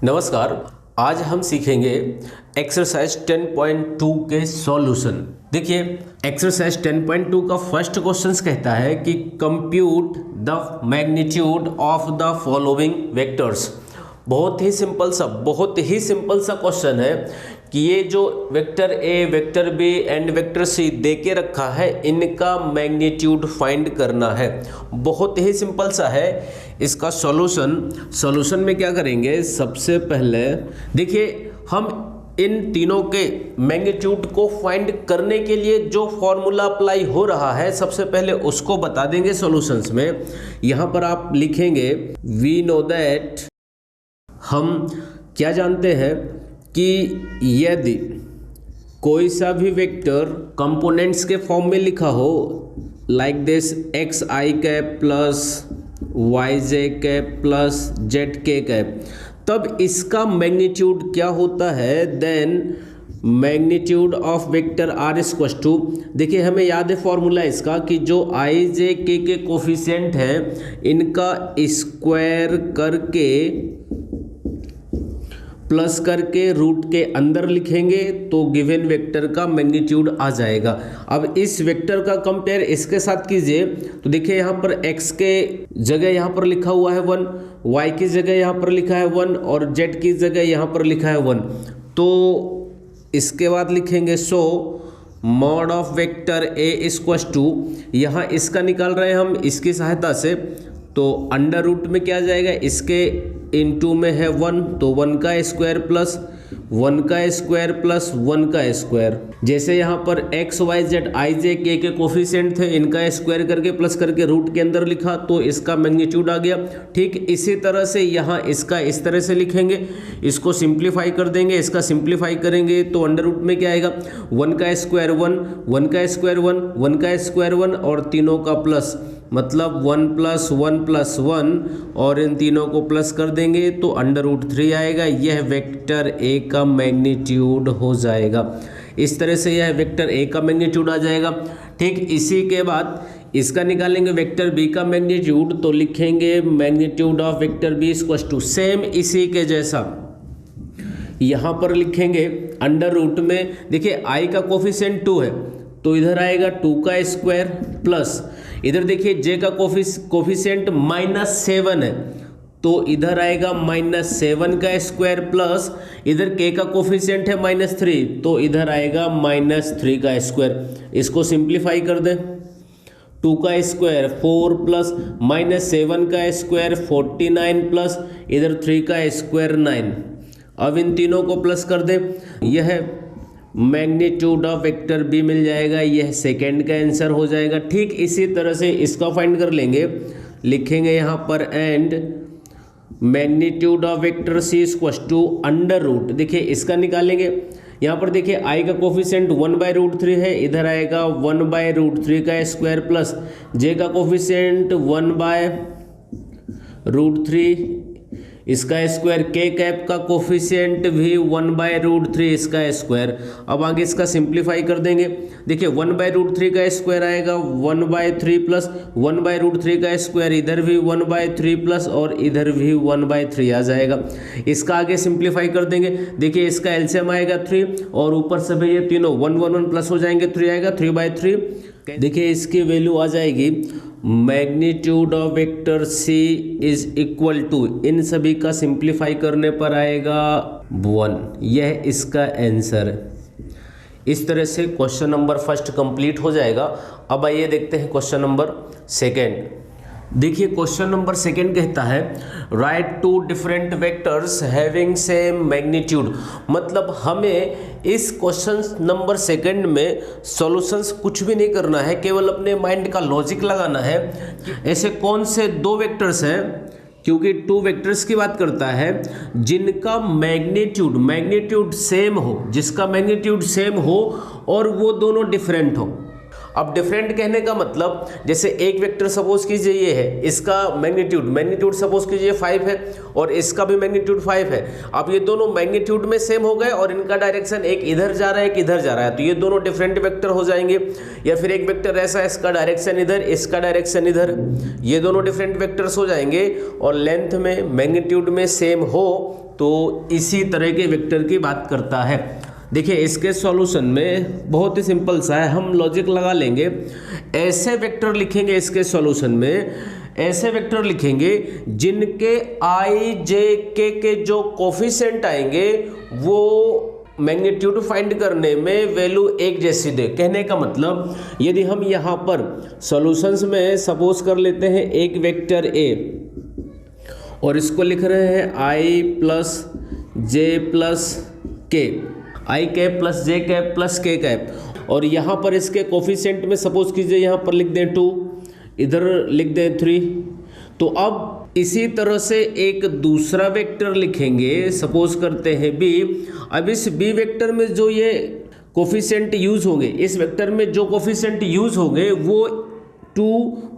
नमस्कार। आज हम सीखेंगे एक्सरसाइज 10.2 के सॉल्यूशन। देखिए, एक्सरसाइज 10.2 का फर्स्ट क्वेश्चन कहता है कि compute the magnitude of the following vectors. बहुत ही सिंपल सा क्वेश्चन है कि ये जो vector A, vector B and vector C दे के रखा है, इनका मैग्नीट्यूड फाइंड करना है। बहुत ही सिंपल सा है। इसका सॉल्यूशन में क्या करेंगे, सबसे पहले देखिए हम इन तीनों के मैग्नीट्यूड को फाइंड करने के लिए जो फॉर्मूला अप्लाई हो रहा है, सबसे पहले उसको बता देंगे सॉल्यूशंस में। यहाँ पर आप लिखेंगे वी नो दैट, हम क्या जानते हैं कि यदि कोई सा भी वेक्टर कंपोनेंट्स के फॉर्म में लिखा हो, like this X I cap plus Y J cap plus Z K cap, तब इसका मैग्नीट्यूड क्या होता है, then magnitude of vector R equals to, देखिए हमें याद है फॉर्मूला इसका कि जो आई जे के कोफिशिएंट हैं इनका स्क्वायर करके प्लस करके रूट के अंदर लिखेंगे तो गिवन वेक्टर का मैग्नीट्यूड आ जाएगा। अब इस वेक्टर का कंपेयर इसके साथ कीजिए तो देखिए यहाँ पर x के जगह यहाँ पर लिखा हुआ है 1, y की जगह यहाँ पर लिखा है 1 और z की जगह यहाँ पर लिखा है 1। तो इसके बाद लिखेंगे so mod of vector a equals to, यहाँ इसका निकाल रहे हैं हम इसकी सहायता से, तो अंडर रूट में क्या जाएगा, इसके इनटू में है 1 तो 1 का स्क्वायर प्लस 1 का स्क्वायर प्लस 1 का स्क्वायर। जैसे यहाँ पर एक्स वाई जेड आई जे के कोफिशिएंट थे, इनका स्क्वायर करके प्लस करके रूट के अंदर लिखा तो इसका मैग्नीट्यूड आ गया। ठीक इसी तरह से यहाँ इसका इस तरह से लिखेंगे, इसको सिंप्लीफाई कर देंगे, इसका सिंप्लीफाई करेंगे तो अंडर रूट में क्या आएगा, 1 का स्क्वायर 1, 1 का स्क्वायर 1, 1 का स्क्वायर 1 और तीनों का प्लस, मतलब 1 प्लस 1 प्लस 1 और इन तीनों को प्लस कर देंगे तो अंडर रूट 3 आएगा। यह वेक्टर ए का मैग्नीट्यूड हो जाएगा। इस तरह से यह वेक्टर ए का मैग्नीट्यूड आ जाएगा। ठीक इसी के बाद इसका निकालेंगे वेक्टर बी का मैग्नीट्यूड, तो लिखेंगे magnitude of vector B equals to, same इसी के जैसा यहाँ पर लिखेंगे अंडर रूट में, देखिए आई का कोफिशिएंट 2 है तो इधर आएगा 2 का स्क्वायर प्लस, इधर देखिए जे का कोफिशिएंट -7 है तो इधर आएगा -7 का स्क्वायर प्लस, इधर के का कोफिशिएंट है -3 तो इधर आएगा -3 का स्क्वायर। इसको सिंप्लीफाई कर दें, 2 का स्क्वायर 4 प्लस -7 का स्क्वायर 49 प्लस इधर 3 का स्क्वायर 9। अब इन तीनों को प्लस कर दें, यह मैग्नीट्यूड ऑफ वेक्टर बी मिल जाएगा, यह सेकेंड का आंसर हो जाएगा। ठीक इसी तरह से इसका फाइंड कर लेंगे, लिखेंगे यहाँ पर and magnitude of vector C equals to under root, देखिए इसका निकालेंगे, यहाँ पर देखिए आई का कोफिशिएंट 1/√3 है, इधर आएगा 1/√3 का स्क्वायर प्लस जे का कोफिशिएंट 1/√3 इसका स्क्वायर, के कैप का कोफिशिएंट भी 1/√3 इसका स्क्वायर। अब आगे इसका सिंप्लीफाई कर देंगे, देखिए 1/√3 का स्क्वायर आएगा 1/3 प्लस 1/√3 का स्क्वायर, इधर भी 1/3 प्लस और इधर भी 1/3 आ जाएगा। इसका आगे सिंप्लीफाई कर देंगे, देखिए इसका एलसीएम आएगा 3 और ऊपर से भी ये तीनों 1 1 1 प्लस हो जाएंगे, 3 आएगा 3/3। देखिए इसकी वैल्यू आ जाएगी magnitude of vector C is equal to, इन सभी का सिंप्लीफाई करने पर आएगा 1। यह इसका आंसर है। इस तरह से क्वेश्चन नंबर फर्स्ट कंप्लीट हो जाएगा। अब आइए देखते हैं क्वेश्चन नंबर सेकेंड। देखिए क्वेश्चन नंबर सेकेंड कहता है right 2 different vectors having same magnitude, मतलब हमें इस क्वेश्चन नंबर सेकेंड में सॉल्यूशंस कुछ भी नहीं करना है, केवल अपने माइंड का लॉजिक लगाना है। ऐसे कौन से 2 वेक्टर्स हैं, क्योंकि 2 वेक्टर्स की बात करता है जिनका मैग्नीट्यूड सेम हो, जिसका मैग्नीट्यूड सेम हो और वो दोनों डिफरेंट हो। अब डिफरेंट कहने का मतलब, जैसे एक वेक्टर सपोज कीजिए ये है, इसका मैग्नीट्यूड सपोज कीजिए 5 है और इसका भी मैग्नीट्यूड 5 है। अब ये दोनों मैग्नीट्यूड में सेम हो गए और इनका डायरेक्शन एक इधर जा रहा है एक इधर जा रहा है, तो ये दोनों डिफरेंट वेक्टर हो जाएंगे। या फिर एक वेक्टर ऐसा है, इसका डायरेक्शन इधर, इसका डायरेक्शन इधर, ये दोनों डिफरेंट वेक्टर्स हो जाएंगे और लेंथ में मैग्नीट्यूड में सेम हो तो इसी तरह के वेक्टर की बात करता है। देखिए इसके सॉल्यूशन में बहुत ही सिंपल सा है, हम लॉजिक लगा लेंगे। ऐसे वेक्टर लिखेंगे इसके सॉल्यूशन में, ऐसे वेक्टर लिखेंगे जिनके आई जे के जो कोफिशिएंट आएंगे वो मैग्नीट्यूड फाइंड करने में वैल्यू एक जैसी दे। कहने का मतलब यदि हम यहाँ पर सॉल्यूशंस में सपोज कर लेते हैं एक वेक्टर ए और इसको लिख रहे हैं आई प्लस जे प्लस के, आई कैप प्लस जे कैप प्लस के कैप, और यहाँ पर इसके कोफिशिएंट में सपोज कीजिए यहाँ पर लिख दें 2, इधर लिख दें 3। तो अब इसी तरह से एक दूसरा वेक्टर लिखेंगे, सपोज करते हैं बी। अब इस बी वेक्टर में जो ये कोफिशिएंट यूज होंगे, इस वेक्टर में जो कोफिशिएंट यूज होंगे वो 2,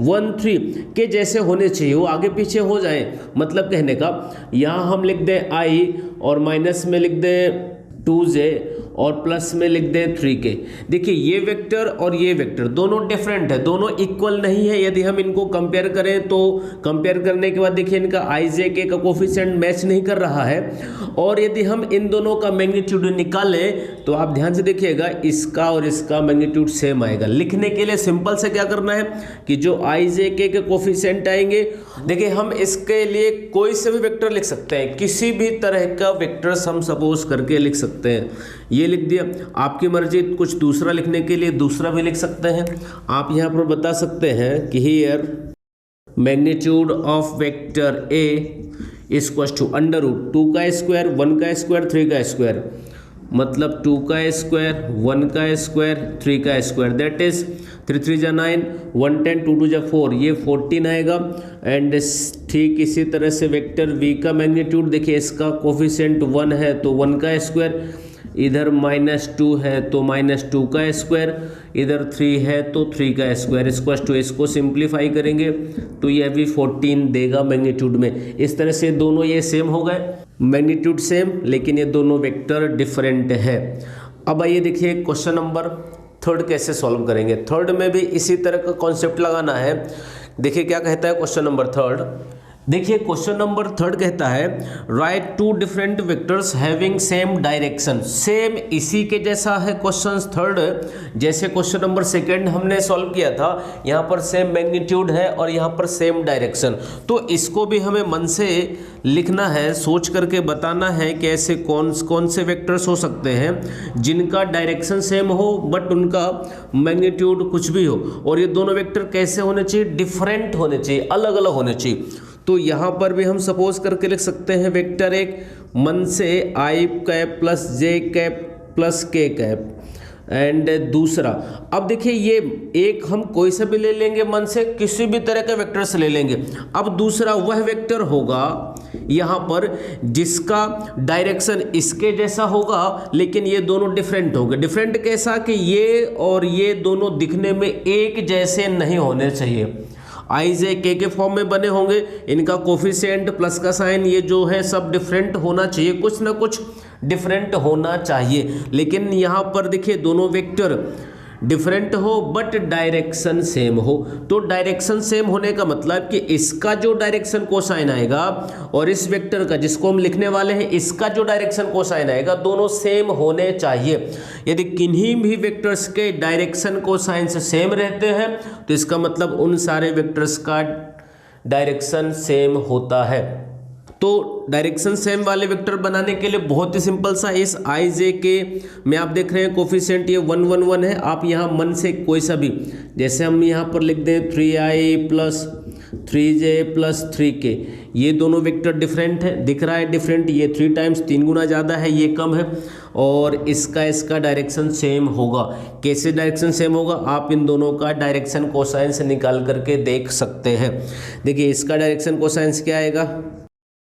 1, 3 के जैसे होने चाहिए, वो आगे पीछे हो जाए। मतलब कहने का यहाँ हम लिख दें आई और माइनस में लिख दें 2j और प्लस में लिख दें 3k। देखिए ये वेक्टर और ये वेक्टर दोनों डिफरेंट है, दोनों इक्वल नहीं है। यदि हम इनको कंपेयर करें तो कंपेयर करने के बाद देखिए इनका आई जे के का कोफिशिएंट मैच नहीं कर रहा है। और यदि हम इन दोनों का मैग्नीट्यूड निकालें तो आप ध्यान से देखिएगा इसका और इसका मैग्नीट्यूड सेम आएगा। लिखने के लिए सिंपल से क्या करना है कि जो आई जे के कोफिशिएंट आएंगे, देखिए हम इसके लिए कोई से भी वेक्टर लिख सकते हैं, किसी भी तरह का वेक्टर्स हम सपोज करके लिख सकते हैं। ये लिख दिया, आपकी मर्जी कुछ दूसरा लिखने के लिए दूसरा भी लिख सकते हैं। आप यहाँ पर बता सकते हैं कि here magnitude of vector A equals to under root 2 का स्क्वायर 1 का स्क्वायर 3 का स्क्वायर, मतलब 2 का स्क्वायर 1 का स्क्वायर 3 का स्क्वायर, दैट इज 3 3 जा 9 1 10 2 2 जा 4, ये 14 आएगा। एंड ठीक इसी तरह से वेक्टर वी का मैग्नीट्यूड देखिए, इसका कोफिशिएंट 1 है तो 1 का स्क्वायर, इधर -2 है तो -2 का स्क्वायर, इधर 3 है तो 3 का स्क्वायर इक्वल्स टू, इसको सिंप्लीफाई करेंगे तो ये भी 14 देगा मैग्नीट्यूड में। इस तरह से दोनों ये सेम हो गए, मैग्नीट्यूड सेम, लेकिन ये दोनों वेक्टर डिफरेंट है। अब आइए देखिए क्वेश्चन नंबर 3 कैसे सॉल्व करेंगे। थर्ड में भी इसी तरह का कॉन्सेप्ट लगाना है। देखिए क्या कहता है क्वेश्चन नंबर 3। देखिए क्वेश्चन नंबर 3 कहता है right 2 different vectors having same direction. Same इसी के जैसा है क्वेश्चन 3 जैसे क्वेश्चन नंबर 2 हमने सॉल्व किया था। यहाँ पर सेम मैग्नीट्यूड है और यहाँ पर सेम डायरेक्शन, तो इसको भी हमें मन से लिखना है, सोच करके बताना है कि ऐसे कौन से वेक्टर्स हो सकते हैं जिनका डायरेक्शन सेम हो बट उनका मैग्नीट्यूड कुछ भी हो, और ये दोनों वेक्टर कैसे होने चाहिए, डिफरेंट होने चाहिए, अलग अलग होने चाहिए। तो यहाँ पर भी हम सपोज करके लिख सकते हैं वेक्टर एक मन से आई कैप प्लस जे कैप प्लस के कैप, एंड दूसरा, अब देखिए ये एक हम कोई सा भी ले लेंगे मन से, किसी भी तरह का वेक्टर से ले लेंगे। अब दूसरा वह वेक्टर होगा यहाँ पर जिसका डायरेक्शन इसके जैसा होगा लेकिन ये दोनों डिफरेंट होंगे। डिफरेंट कैसा कि ये और ये दोनों दिखने में एक जैसे नहीं होने चाहिए, आई जे के फॉर्म में बने होंगे, इनका कोफिशिएंट प्लस का साइन ये जो है सब डिफरेंट होना चाहिए, कुछ ना कुछ डिफरेंट होना चाहिए। लेकिन यहाँ पर देखिए दोनों वेक्टर डिफरेंट हो बट डायरेक्शन सेम हो। तो डायरेक्शन सेम होने का मतलब कि इसका जो डायरेक्शन कोसाइन आएगा और इस वेक्टर का जिसको हम लिखने वाले हैं इसका जो डायरेक्शन कोसाइन आएगा दोनों सेम होने चाहिए। यदि किन्हीं भी वेक्टर्स के डायरेक्शन कोसाइन से सेम रहते हैं तो इसका मतलब उन सारे वेक्टर्स का डायरेक्शन सेम होता है। तो डायरेक्शन सेम वाले वेक्टर बनाने के लिए बहुत ही सिंपल सा, इस आई जे के में आप देख रहे हैं कोफिशिएंट ये 1 1 1 है। आप यहाँ मन से कोई सा भी, जैसे हम यहाँ पर लिख दें 3i plus 3j plus 3k, ये दोनों वेक्टर डिफरेंट है, दिख रहा है डिफरेंट, ये 3 टाइम्स 3 गुना ज़्यादा है, ये कम है, और इसका डायरेक्शन सेम होगा। कैसे डायरेक्शन सेम होगा, आप इन दोनों का डायरेक्शन कोसाइन से निकाल करके देख सकते हैं। देखिए इसका डायरेक्शन कोसाइंस क्या आएगा,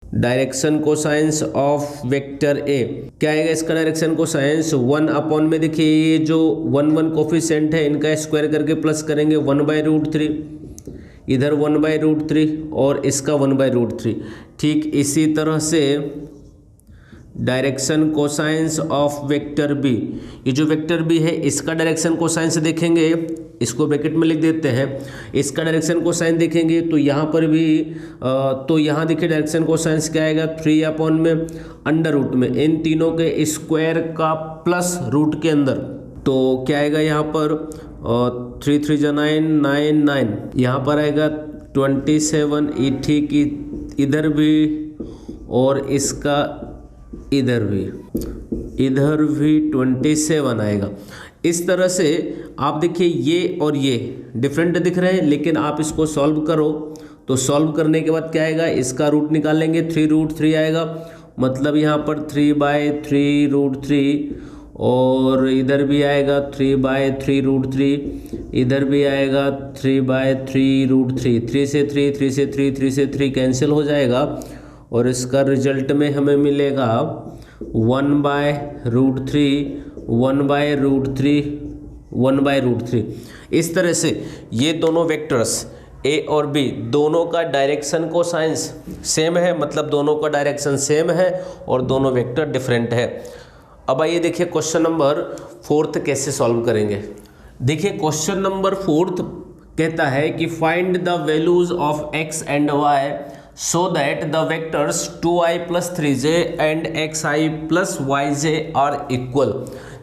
डायरेक्शन कोसाइंस ऑफ वेक्टर ए क्या आएगा, इसका डायरेक्शन कोसाइंस 1 अपॉन में देखिए ये जो 1 1 कोफिशिएंट है इनका स्क्वायर करके प्लस करेंगे 1/√3, इधर 1/√3 और इसका 1/√3। ठीक इसी तरह से direction cosines of vector B, ये जो वेक्टर बी है इसका डायरेक्शन कोसाइंस देखेंगे, इसको ब्रैकेट में लिख देते हैं, इसका डायरेक्शन कोसाइन देखेंगे तो यहाँ पर भी तो यहाँ देखिए डायरेक्शन कोसाइंस क्या आएगा 3 में अंडर रूट में इन तीनों के स्क्वायर का प्लस रूट के अंदर, तो क्या आएगा यहाँ पर 3 3 जा 9 9 9, यहाँ पर आएगा 27, ई ठीक इधर भी और इसका इधर भी 27 आएगा। इस तरह से आप देखिए ये और ये डिफरेंट दिख रहे हैं, लेकिन आप इसको सॉल्व करो तो सॉल्व करने के बाद क्या आएगा, इसका रूट निकालेंगे 3√3 आएगा, मतलब यहाँ पर 3/3√3 और इधर भी आएगा 3/3√3, इधर भी आएगा 3/3√3, 3 से 3 3 से 3 3 से 3 कैंसिल हो जाएगा और इसका रिजल्ट में हमें मिलेगा 1/√3 इस तरह से ये दोनों वेक्टर्स ए और बी दोनों का डायरेक्शन कोसाइंस सेम है, मतलब दोनों का डायरेक्शन सेम है और दोनों वेक्टर डिफरेंट है। अब आइए देखिए क्वेश्चन नंबर 4 कैसे सॉल्व करेंगे। देखिए क्वेश्चन नंबर 4 कहता है कि find the values of x and y so that the vectors 2i plus 3j and xi plus yj are equal।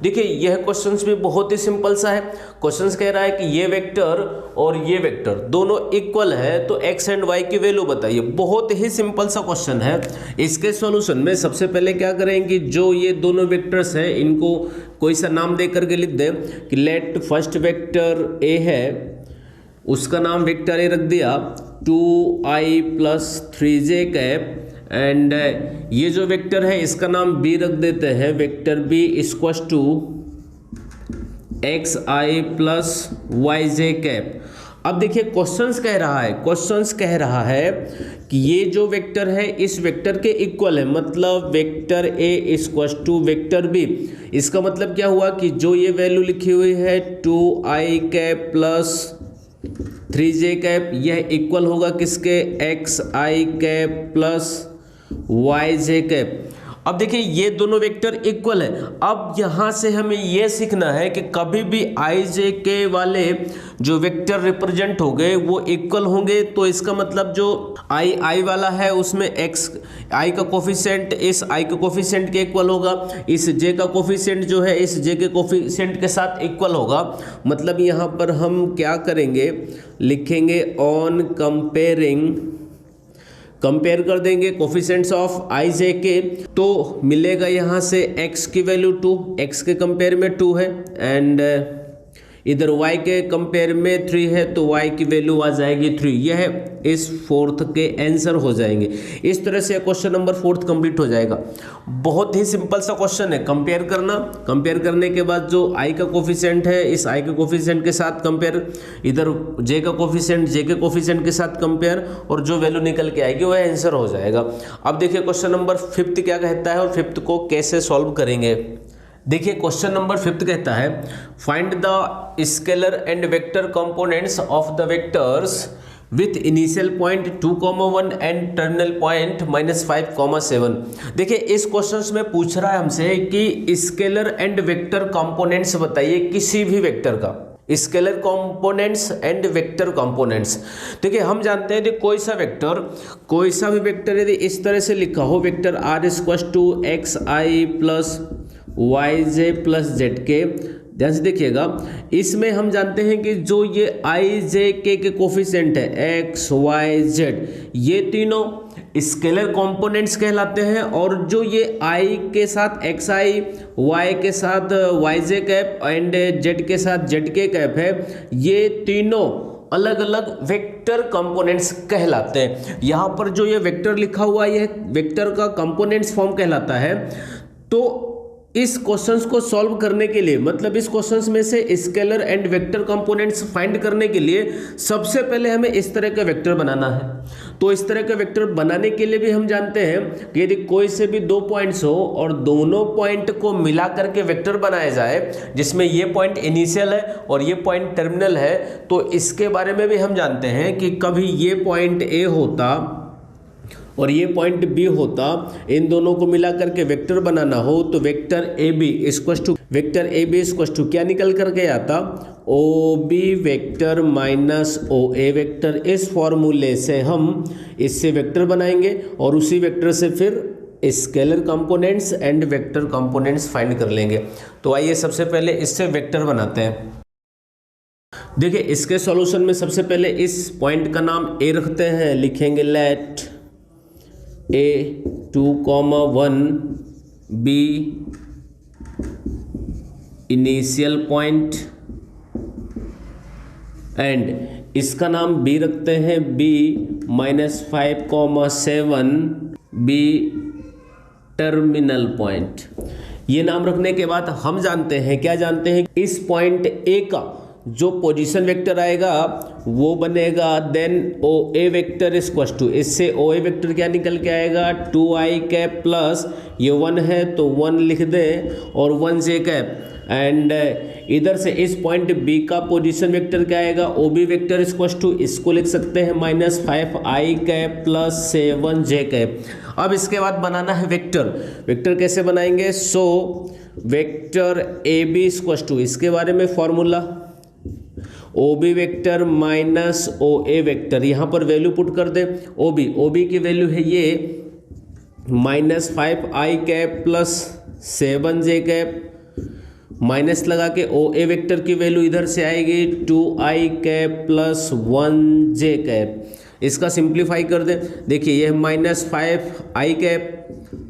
देखिए यह क्वेश्चंस भी बहुत ही सिंपल सा है। क्वेश्चंस कह रहा है कि ये वेक्टर और ये वेक्टर दोनों इक्वल है तो x एंड y की वैल्यू बताइए। बहुत ही सिंपल सा क्वेश्चन है। इसके सॉल्यूशन में सबसे पहले क्या करेंगे, जो ये दोनों वेक्टर्स है इनको कोई सा नाम दे करके लिख दें कि लेट फर्स्ट वेक्टर a है, उसका नाम वेक्टर ए रख दिया 2i plus 3j cap, and ये जो वेक्टर है इसका नाम b रख देते हैं, vector b equals to xi plus yj cap. अब देखिए क्वेश्चंस कह रहा है कि ये जो वेक्टर है इस वेक्टर के इक्वल है, मतलब vector a equals to vector b। इसका मतलब क्या हुआ कि जो ये वैल्यू लिखी हुई है 2i cap plus 3j cap, यह इक्वल होगा किसके, xi cap plus yj cap. अब देखिए ये दोनों वेक्टर इक्वल है। अब यहाँ से हमें यह सीखना है कि कभी भी ij के वाले जो वेक्टर रिप्रेजेंट हो गए वो इक्वल होंगे, तो इसका मतलब जो i वाला है उसमें x i का कोफिशिएंट इस i के कोफिशिएंट के इक्वल होगा, इस j का कोफिशिएंट जो है इस j के कोफिशिएंट के साथ इक्वल होगा। मतलब यहाँ पर हम क्या करेंगे, लिखेंगे ऑन कंपेयर कर देंगे कोफिशिएंट्स ऑफ आई जे के, तो मिलेगा यहाँ से x की वैल्यू 2, x के कंपेयर में 2 है, एंड इधर y के कंपेयर में 3 है तो y की वैल्यू आ जाएगी 3। यह इस 4th के आंसर हो जाएंगे। इस तरह से क्वेश्चन नंबर 4 कंप्लीट हो जाएगा। बहुत ही सिंपल सा क्वेश्चन है, कंपेयर करना। कंपेयर करने के बाद जो i का कोफिशिएंट है इस i के कोफिशिएंट के साथ कंपेयर, इधर j का कोफिशिएंट j के कोफिशिएंट के साथ कंपेयर, और जो वैल्यू निकल के आएगी वह आंसर हो जाएगा। अब देखिए क्वेश्चन नंबर 5 क्या कहता है और 5 को कैसे सॉल्व करेंगे। देखिए क्वेश्चन नंबर 5 कहता है find the scalar and vector components of the vectors with initial point 2,1 and terminal point -5,7। देखिए इस क्वेश्चन में पूछ रहा है हमसे कि स्केलर एंड वेक्टर कंपोनेंट्स बताइए किसी भी वेक्टर का, scalar components and vector components. देखिए हम जानते हैं कि कोई सा भी वेक्टर यदि इस तरह से लिखा हो, vector r equals to xi plus yj plus zk, ध्यान से देखिएगा, इसमें हम जानते हैं कि जो ये i j k के कोफिशिएंट है x y z, ये तीनों स्केलर कंपोनेंट्स कहलाते हैं, और जो ये i के साथ xi, y के साथ yj कैप एंड z के साथ zk कैप है, ये तीनों अलग अलग वेक्टर कंपोनेंट्स कहलाते हैं। यहाँ पर जो ये वेक्टर लिखा हुआ है यह वेक्टर का कंपोनेंट्स फॉर्म कहलाता है। तो इस क्वेश्चंस को सॉल्व करने के लिए, मतलब इस क्वेश्चंस में से scalar and vector components find करने के लिए सबसे पहले हमें इस तरह का वेक्टर बनाना है। तो इस तरह का वेक्टर बनाने के लिए भी हम जानते हैं कि यदि कोई से भी 2 पॉइंट्स हो और दोनों पॉइंट को मिला करके वेक्टर बनाया जाए, जिसमें ये पॉइंट इनिशियल है और ये पॉइंट टर्मिनल है, तो इसके बारे में भी हम जानते हैं कि कभी ये पॉइंट ए होता और ये पॉइंट बी होता, इन दोनों को मिला करके वेक्टर बनाना हो तो vector A B equal to क्या निकल करके आता, O B vector minus O A vector. इस फॉर्मूले से हम इससे वेक्टर बनाएंगे और उसी वेक्टर से फिर scalar components and vector components find कर लेंगे। तो आइए सबसे पहले इससे वेक्टर बनाते हैं। देखिए इसके सॉल्यूशन में सबसे पहले इस पॉइंट का नाम ए रखते हैं, लिखेंगे let A 2,1 B initial point and इसका नाम बी रखते हैं बी -5,7 बी टर्मिनल पॉइंट। ये नाम रखने के बाद हम जानते हैं, क्या जानते हैं, इस पॉइंट ए का जो पोजीशन वेक्टर आएगा वो बनेगा then O A vector equal to, इससे ओ ए वेक्टर क्या निकल के आएगा 2i कैप प्लस ये 1 है तो 1 लिख दे और 1j कैप एंड इधर से इस पॉइंट बी का पोजीशन वेक्टर क्या आएगा O B vector equal to, इसको लिख सकते हैं -5i cap plus 7j cap. अब इसके बाद बनाना है वेक्टर कैसे बनाएंगे, so vector A B equal to, इसके बारे में formula O B vector minus O A vector, यहाँ पर वैल्यू पुट कर दे ओ बी की वैल्यू है ये -5i cap plus 7j cap minus लगा के ओ ए वेक्टर की वैल्यू इधर से आएगी 2i cap plus 1j cap. इसका सिंप्लीफाई कर दे, देखिए यह -5i cap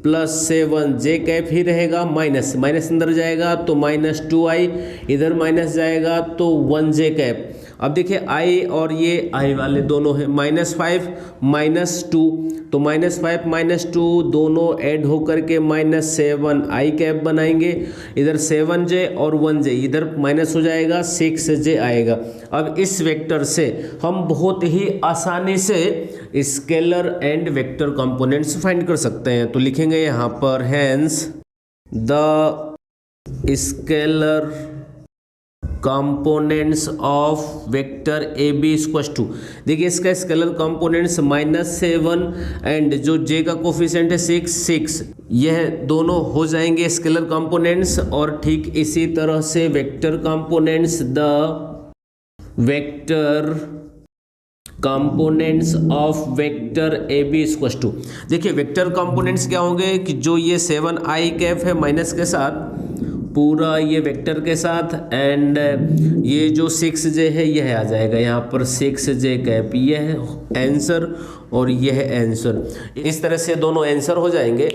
plus 7j cap ही रहेगा, माइनस अंदर जाएगा तो -2i, इधर माइनस जाएगा तो 1j कैप। अब देखिए i और ये i वाले दोनों हैं, -5 -2 तो -5 -2 दोनों ऐड होकर के -7i कैप बनाएंगे, इधर 7j और 1j इधर माइनस हो जाएगा 6j आएगा। अब इस वेक्टर से हम बहुत ही आसानी से scalar and vector components find कर सकते हैं। तो लिखेंगे यहाँ पर hence the scalar components of vector A B equal to, देखिए इसका स्केलर कंपोनेंट्स -7 एंड जो जे का कोफिशिएंट है 6, यह दोनों हो जाएंगे स्केलर कंपोनेंट्स। और ठीक इसी तरह से vector components, the vector components of vector A B equal to, देखिए वेक्टर कंपोनेंट्स क्या होंगे कि जो ये 7i कैप है माइनस के साथ पूरा ये वेक्टर के साथ एंड ये जो 6j है यह आ जाएगा यहाँ पर 6j कैप, यह है आंसर और यह है आंसर। इस तरह से दोनों आंसर हो जाएंगे।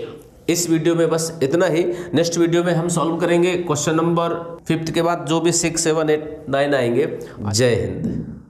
इस वीडियो में बस इतना ही, नेक्स्ट वीडियो में हम सॉल्व करेंगे क्वेश्चन नंबर 5 के बाद जो भी 6, 7, 8, 9 आएंगे। जय हिंद।